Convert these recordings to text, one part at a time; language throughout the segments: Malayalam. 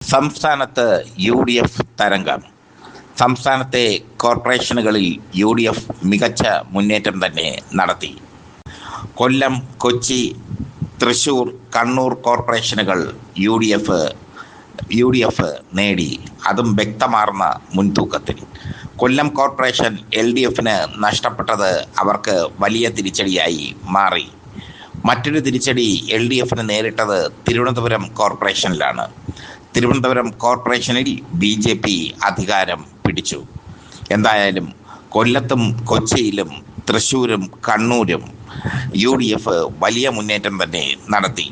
സംസ്ഥാനത്ത് യു.ഡി.എഫ് തരംഗം. സംസ്ഥാനത്തെ കോർപ്പറേഷനുകളിൽ യു.ഡി.എഫ് മികച്ച മുന്നേറ്റം തന്നെ നടത്തി. കൊല്ലം, കൊച്ചി, തൃശൂർ, കണ്ണൂർ കോർപ്പറേഷനുകൾ യു.ഡി.എഫ് നേടി, അതും വ്യക്തമാർന്ന മുൻതൂക്കത്തിൽ. കൊല്ലം കോർപ്പറേഷൻ എൽ.ഡി.എഫിന് നഷ്ടപ്പെട്ടത് അവർക്ക് വലിയ തിരിച്ചടിയായി മാറി. മറ്റൊരു തിരിച്ചടി എൽ.ഡി.എഫിന് നേരിട്ടത് തിരുവനന്തപുരം കോർപ്പറേഷനിലാണ്. തിരുവനന്തപുരം കോർപ്പറേഷനിൽ BJP അധികാരം പിടിച്ചു. എന്തായാലും കൊല്ലത്തും കൊച്ചിയിലും തൃശ്ശൂരും കണ്ണൂരും യു.ഡി.എഫ് വലിയ മുന്നേറ്റം തന്നെ നടത്തി.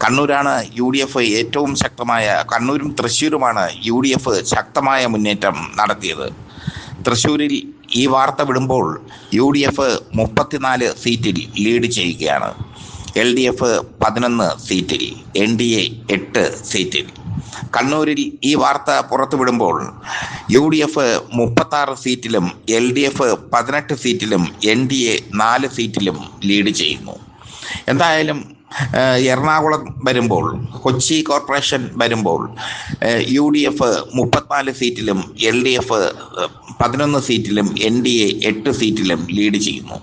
കണ്ണൂരാണ് യു.ഡി.എഫ് ഏറ്റവും ശക്തമായ, കണ്ണൂരും തൃശ്ശൂരുമാണ് യു.ഡി.എഫ് ശക്തമായ മുന്നേറ്റം നടത്തിയത്. തൃശ്ശൂരിൽ ഈ വാർത്ത വിടുമ്പോൾ യു.ഡി.എഫ് 34 സീറ്റിൽ ലീഡ് ചെയ്യുകയാണ്. എൽ.ഡി.എഫ് 11 സീറ്റിൽ, NDA 8 സീറ്റിൽ. കണ്ണൂരിൽ ഈ വാർത്ത പുറത്തുവിടുമ്പോൾ യു.ഡി.എഫ് 36 സീറ്റിലും LDF 18 സീറ്റിലും NDA 4 സീറ്റിലും ലീഡ് ചെയ്യുന്നു. എന്തായാലും എറണാകുളം വരുമ്പോൾ, കൊച്ചി കോർപ്പറേഷൻ വരുമ്പോൾ യു.ഡി.എഫ് 34 സീറ്റിലും LDF 11 സീറ്റിലും NDA 8 സീറ്റിലും ലീഡ് ചെയ്യുന്നു.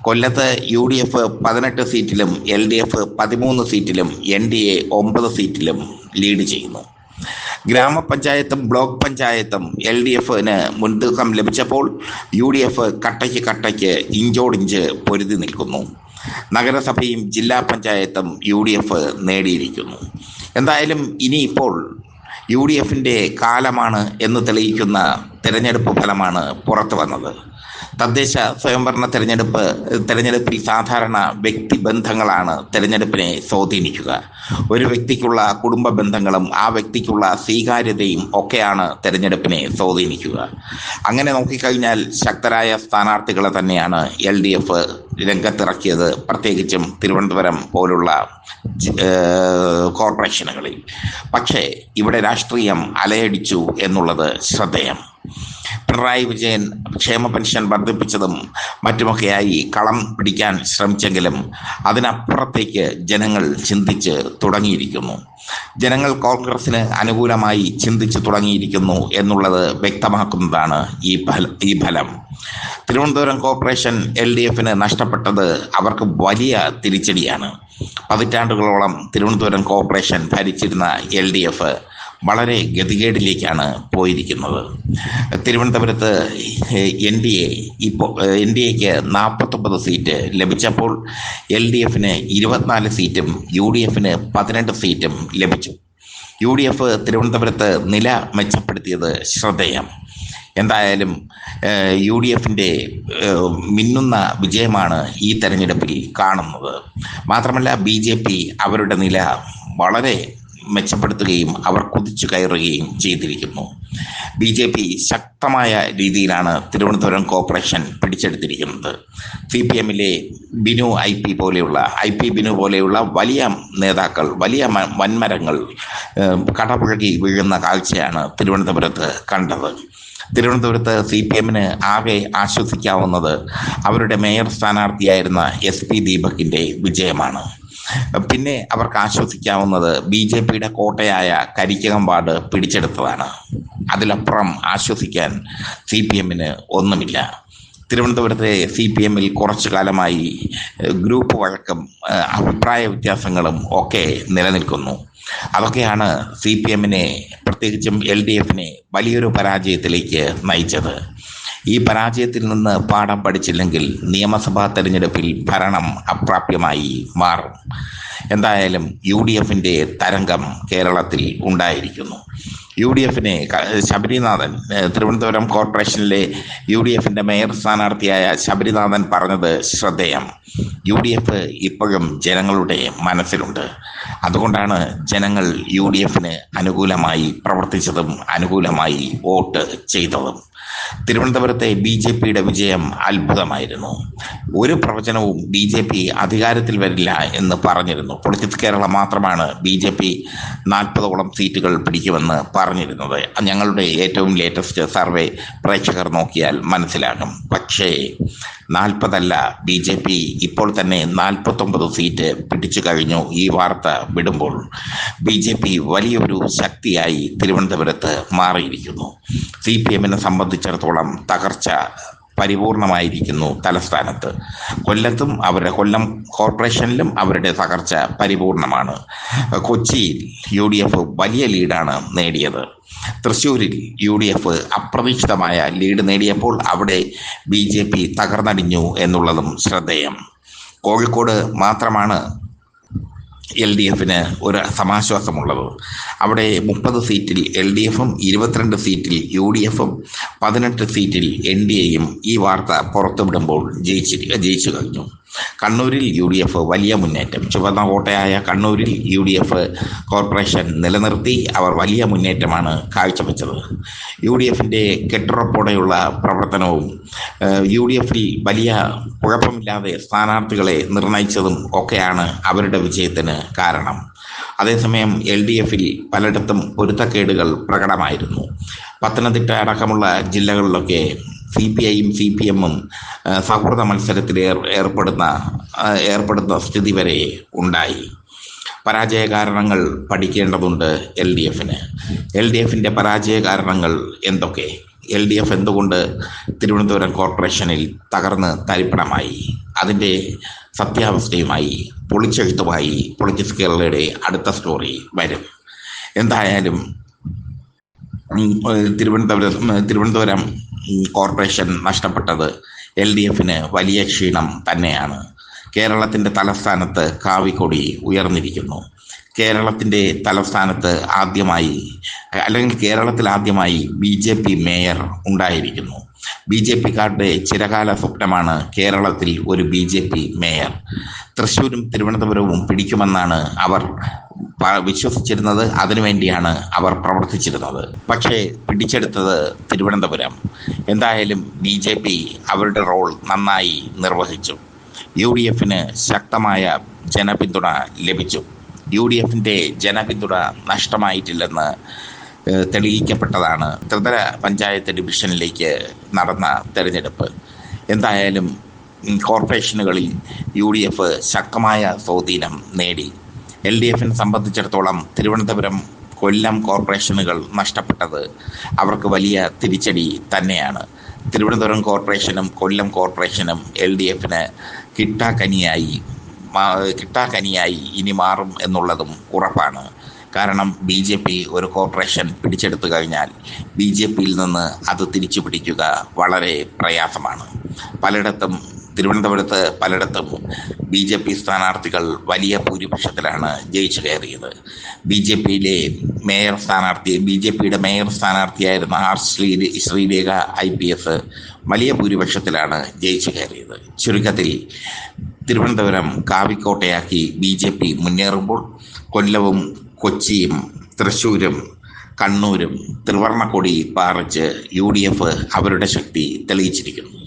കൊല്ലത്ത് യു.ഡി.എഫ് 18 സീറ്റിലും LDF 13 സീറ്റിലും NDA 9 സീറ്റിലും ലീഡ് ചെയ്യുന്നു. ഗ്രാമപഞ്ചായത്തും ബ്ലോക്ക് പഞ്ചായത്തും LDFന് മുൻതൂക്കം ലഭിച്ചപ്പോൾ യു.ഡി.എഫ് കട്ടയ്ക്ക് ഇഞ്ചോടിഞ്ച് പൊരുതി നിൽക്കുന്നു. നഗരസഭയും ജില്ലാ പഞ്ചായത്തും യു.ഡി.എഫ് നേടിയിരിക്കുന്നു. എന്തായാലും ഇനിയിപ്പോൾ യു.ഡി.എഫിൻ്റെ കാലമാണ് എന്ന് തെളിയിക്കുന്ന തിരഞ്ഞെടുപ്പ് ഫലമാണ് പുറത്തു വന്നത്. തദ്ദേശ സ്വയംഭരണ തെരഞ്ഞെടുപ്പിൽ സാധാരണ വ്യക്തിബന്ധങ്ങളാണ് തെരഞ്ഞെടുപ്പിനെ സ്വാധീനിക്കുക. ഒരു വ്യക്തിക്കുള്ള കുടുംബ ബന്ധങ്ങളും ആ വ്യക്തിക്കുള്ള സ്വീകാര്യതയും ഒക്കെയാണ് തെരഞ്ഞെടുപ്പിനെ സ്വാധീനിക്കുക. അങ്ങനെ നോക്കിക്കഴിഞ്ഞാൽ ശക്തരായ സ്ഥാനാർത്ഥികളെ തന്നെയാണ് LDF രംഗത്തിറക്കിയത്, പ്രത്യേകിച്ചും തിരുവനന്തപുരം പോലുള്ള കോർപ്പറേഷനുകളിൽ. പക്ഷേ ഇവിടെ രാഷ്ട്രീയം അലയടിച്ചു എന്നുള്ളത് ശ്രദ്ധേയം. പിണറായി വിജയൻ ക്ഷേമ പെൻഷൻ വർദ്ധിപ്പിച്ചതും മറ്റുമൊക്കെയായി കളം പിടിക്കാൻ ശ്രമിച്ചെങ്കിലും അതിനപ്പുറത്തേക്ക് ജനങ്ങൾ ചിന്തിച്ച് തുടങ്ങിയിരിക്കുന്നു. ജനങ്ങൾ കോൺഗ്രസിന് അനുകൂലമായി ചിന്തിച്ചു തുടങ്ങിയിരിക്കുന്നു എന്നുള്ളത് വ്യക്തമാക്കുന്നതാണ് ഈ ഫലം. തിരുവനന്തപുരം കോർപ്പറേഷൻ LDFന് നഷ്ടപ്പെട്ടത് അവർക്ക് വലിയ തിരിച്ചടിയാണ്. പതിറ്റാണ്ടുകളോളം തിരുവനന്തപുരം കോർപ്പറേഷൻ ഭരിച്ചിരുന്ന LDF വളരെ ഗതികേടിലേക്കാണ് പോയിരിക്കുന്നത്. തിരുവനന്തപുരത്ത് NDAക്ക് 49 സീറ്റ് ലഭിച്ചപ്പോൾ LDFന് 24 സീറ്റും യു.ഡി.എഫിന് 12 സീറ്റും ലഭിച്ചു. യു.ഡി.എഫ് തിരുവനന്തപുരത്ത് നില മെച്ചപ്പെടുത്തിയത് ശ്രദ്ധേയം. എന്തായാലും യു.ഡി.എഫിൻ്റെ മിന്നുന്ന വിജയമാണ് ഈ തെരഞ്ഞെടുപ്പിൽ കാണുന്നത്. മാത്രമല്ല BJP അവരുടെ നില വളരെ മെച്ചപ്പെടുത്തുകയും അവർ കുതിച്ചു കയറുകയും ചെയ്തിരിക്കുന്നു. BJP ശക്തമായ രീതിയിലാണ് തിരുവനന്തപുരം കോർപ്പറേഷൻ പിടിച്ചെടുത്തിരിക്കുന്നത്. CPMലെ ബിനു പോലെയുള്ള വലിയ നേതാക്കൾ, വലിയ വൻമരങ്ങൾ കടപുഴകി വീഴുന്ന കാഴ്ചയാണ് തിരുവനന്തപുരത്ത് കണ്ടത്. തിരുവനന്തപുരത്ത് CPMന് ആകെ ആശ്വസിക്കാവുന്നത് അവരുടെ മേയർ സ്ഥാനാർത്ഥിയായിരുന്ന SP ദീപകിൻ്റെ വിജയമാണ്. പിന്നെ അവർക്ക് ആശ്വസിക്കാവുന്നത് BJPയുടെ കോട്ടയായ കരിക്കകം വാർഡ് പിടിച്ചെടുത്തതാണ്. അതിലപ്പുറം ആശ്വസിക്കാൻ CPMന് ഒന്നുമില്ല. തിരുവനന്തപുരത്തെ CPMൽ കുറച്ചു കാലമായി ഗ്രൂപ്പ് വഴക്കം, അഭിപ്രായ വ്യത്യാസങ്ങളും ഒക്കെ നിലനിൽക്കുന്നു. അതൊക്കെയാണ് CPMനെ, പ്രത്യേകിച്ചും LDFനെ വലിയൊരു പരാജയത്തിലേക്ക് നയിച്ചത്. ഈ പരാജയത്തിൽ നിന്ന് പാഠം പഠിച്ചില്ലെങ്കിൽ നിയമസഭാ തെരഞ്ഞെടുപ്പിൽ ഭരണം അപ്രാപ്യമായി മാറും. എന്തായാലും യു.ഡി.എഫിൻ്റെ തരംഗം കേരളത്തിൽ ഉണ്ടായിരിക്കുന്നു. യു.ഡി.എഫിനെ ശബരിനാഥൻ, തിരുവനന്തപുരം കോർപ്പറേഷനിലെ യു.ഡി.എഫിൻ്റെ മേയർ സ്ഥാനാർത്ഥിയായ ശബരിനാഥൻ പറഞ്ഞത് ശ്രദ്ധേയം. യു.ഡി.എഫ് ഇപ്പോഴും ജനങ്ങളുടെ മനസ്സിലുണ്ട്. അതുകൊണ്ടാണ് ജനങ്ങൾ യു.ഡി.എഫിന് അനുകൂലമായി പ്രവർത്തിച്ചതും അനുകൂലമായി വോട്ട് ചെയ്തതും. തിരുവനന്തപുരത്തെ BJPയുടെ വിജയം അത്ഭുതമായിരുന്നു. ഒരു പ്രവചനവും BJP അധികാരത്തിൽ വരില്ല എന്ന് പറഞ്ഞിരുന്നു. പൊളിറ്റിക്സ് കേരള മാത്രമാണ് BJP 40ഓളം സീറ്റുകൾ പിടിക്കുമെന്ന് പറഞ്ഞിരുന്നത്. ഞങ്ങളുടെ ഏറ്റവും ലേറ്റസ്റ്റ് സർവേ പ്രേക്ഷകർ നോക്കിയാൽ മനസ്സിലാകും. പക്ഷേ 40 BJP ഇപ്പോൾ തന്നെ 49 സീറ്റ് പിടിച്ചു കഴിഞ്ഞു. ഈ വാർത്ത വിടുമ്പോൾ BJP വലിയൊരു ശക്തിയായി തിരുവനന്തപുരത്ത് മാറിയിരിക്കുന്നു. CPM-നെ സംബന്ധിച്ചിടത്തോളം തകർച്ച പരിപൂർണമായിരിക്കുന്നു തലസ്ഥാനത്ത്. കൊല്ലം കോർപ്പറേഷനിലും അവരുടെ തകർച്ച പരിപൂർണമാണ്. കൊച്ചിയിൽ UDF വലിയ ലീഡാണ് നേടിയത്. തൃശ്ശൂരിൽ UDF അപ്രതീക്ഷിതമായ ലീഡ് നേടിയപ്പോൾ അവിടെ BJP തകർന്നടിഞ്ഞു എന്നുള്ളതും ശ്രദ്ധേയം. കോഴിക്കോട് മാത്രമാണ് LDF-ന് ഒരു സമാശ്വാസമുള്ളത്. അവിടെ 30 സീറ്റിൽ LDF-ഉം 22 സീറ്റിൽ UDF-ഉം 18 സീറ്റിൽ NDA-യും ഈ വാർത്ത പുറത്തുവിടുമ്പോൾ ജയിച്ചു കഴിഞ്ഞു. കണ്ണൂരിൽ UDF വലിയ മുന്നേറ്റം. ചുവന്ന കോട്ടയായ കണ്ണൂരിൽ UDF കോർപ്പറേഷൻ നിലനിർത്തി അവർ വലിയ മുന്നേറ്റമാണ് കാഴ്ചവെച്ചത്. UDF-ന്റെ കെട്ടുറപ്പോടെയുള്ള പ്രവർത്തനവും UDF-ൽ വലിയ കുഴപ്പമില്ലാതെ സ്ഥാനാർത്ഥികളെ നിർണയിച്ചതും ഒക്കെയാണ് അവരുടെ വിജയത്തിന് കാരണം. അതേസമയം LDF-ൽ പലയിടത്തും പൊരുത്തക്കേടുകൾ പ്രകടമായിരുന്നു. പത്തനംതിട്ട അടക്കമുള്ള ജില്ലകളിലൊക്കെ CPI-യും CPM-ഉം സൗഹൃദ മത്സരത്തിൽ ഏർപ്പെടുന്ന സ്ഥിതി വരെ ഉണ്ടായി. പരാജയ കാരണങ്ങൾ പഠിക്കേണ്ടതുണ്ട് LDF-ന്. LDF-ന്റെ പരാജയ കാരണങ്ങൾ എന്തൊക്കെ? LDF എന്തുകൊണ്ട് തിരുവനന്തപുരം കോർപ്പറേഷനിൽ തകർന്ന് തരിപ്പണമായി? അതിൻ്റെ സത്യാവസ്ഥയുമായി പൊളിച്ചെഴുത്തുമായി പൊളിറ്റിക്സ് കേരളയുടെ അടുത്ത സ്റ്റോറി വരും. എന്തായാലും തിരുവനന്തപുരം കോർപ്പറേഷൻ നഷ്ടപ്പെട്ടത് LDF-ന് വലിയ ക്ഷീണം തന്നെയാണ്. കേരളത്തിൻ്റെ തലസ്ഥാനത്ത് കാവിക്കൊടി ഉയർന്നിരിക്കുന്നു. കേരളത്തിൻ്റെ തലസ്ഥാനത്ത് കേരളത്തിൽ ആദ്യമായി BJP മേയർ ഉണ്ടായിരിക്കുന്നു. BJP-കാരുടെ ചിരകാല സ്വപ്നമാണ് കേരളത്തിൽ ഒരു BJP മേയർ. തൃശ്ശൂരും തിരുവനന്തപുരവും പിടിക്കുമെന്നാണ് അവർ വിശ്വസിച്ചിരുന്നത്. അതിനുവേണ്ടിയാണ് അവർ പ്രവർത്തിച്ചിരുന്നത്. പക്ഷേ പിടിച്ചെടുത്തത് തിരുവനന്തപുരം. എന്തായാലും BJP അവരുടെ റോൾ നന്നായി നിർവഹിച്ചു. UDF-ന് ശക്തമായ ജനപിന്തുണ ലഭിച്ചു. UDF-ന്റെ ജനപിന്തുണ നഷ്ടമായിട്ടില്ലെന്ന് തെളിയിക്കപ്പെട്ടതാണ് ത്രിതല പഞ്ചായത്ത് ഡിവിഷനിലേക്ക് നടന്ന തെരഞ്ഞെടുപ്പ്. എന്തായാലും കോർപ്പറേഷനുകളിൽ UDF ശക്തമായ സ്വാധീനം നേടി. LDF-നെ സംബന്ധിച്ചിടത്തോളം തിരുവനന്തപുരം കൊല്ലം കോർപ്പറേഷനുകൾ നഷ്ടപ്പെട്ടത് അവർക്ക് വലിയ തിരിച്ചടി തന്നെയാണ്. തിരുവനന്തപുരം കോർപ്പറേഷനും കൊല്ലം കോർപ്പറേഷനും LDF-ന് കിട്ടാക്കനിയായി ഇനി മാറും എന്നുള്ളതും ഉറപ്പാണ്. കാരണം BJP ഒരു കോർപ്പറേഷൻ പിടിച്ചെടുത്തു കഴിഞ്ഞാൽ BJP-യിൽ നിന്ന് അത് തിരിച്ചു പിടിക്കുക വളരെ പ്രയാസമാണ്. തിരുവനന്തപുരത്ത് പലയിടത്തും BJP സ്ഥാനാർത്ഥികൾ വലിയ ഭൂരിപക്ഷത്തിലാണ് ജയിച്ചു കയറിയത്. BJP-യുടെ മേയർ സ്ഥാനാർത്ഥിയായിരുന്ന ശ്രീലേഖ IPS വലിയ ഭൂരിപക്ഷത്തിലാണ് ജയിച്ചു കയറിയത്. ചുരുക്കത്തിൽ തിരുവനന്തപുരം കാവിക്കോട്ടയാക്കി BJP മുന്നേറുമ്പോൾ കൊല്ലവും കൊച്ചിയും തൃശ്ശൂരും കണ്ണൂരും ത്രിവർണ്ണക്കൊടി പാറിച്ച് UDF അവരുടെ ശക്തി തെളിയിച്ചിരിക്കുന്നു.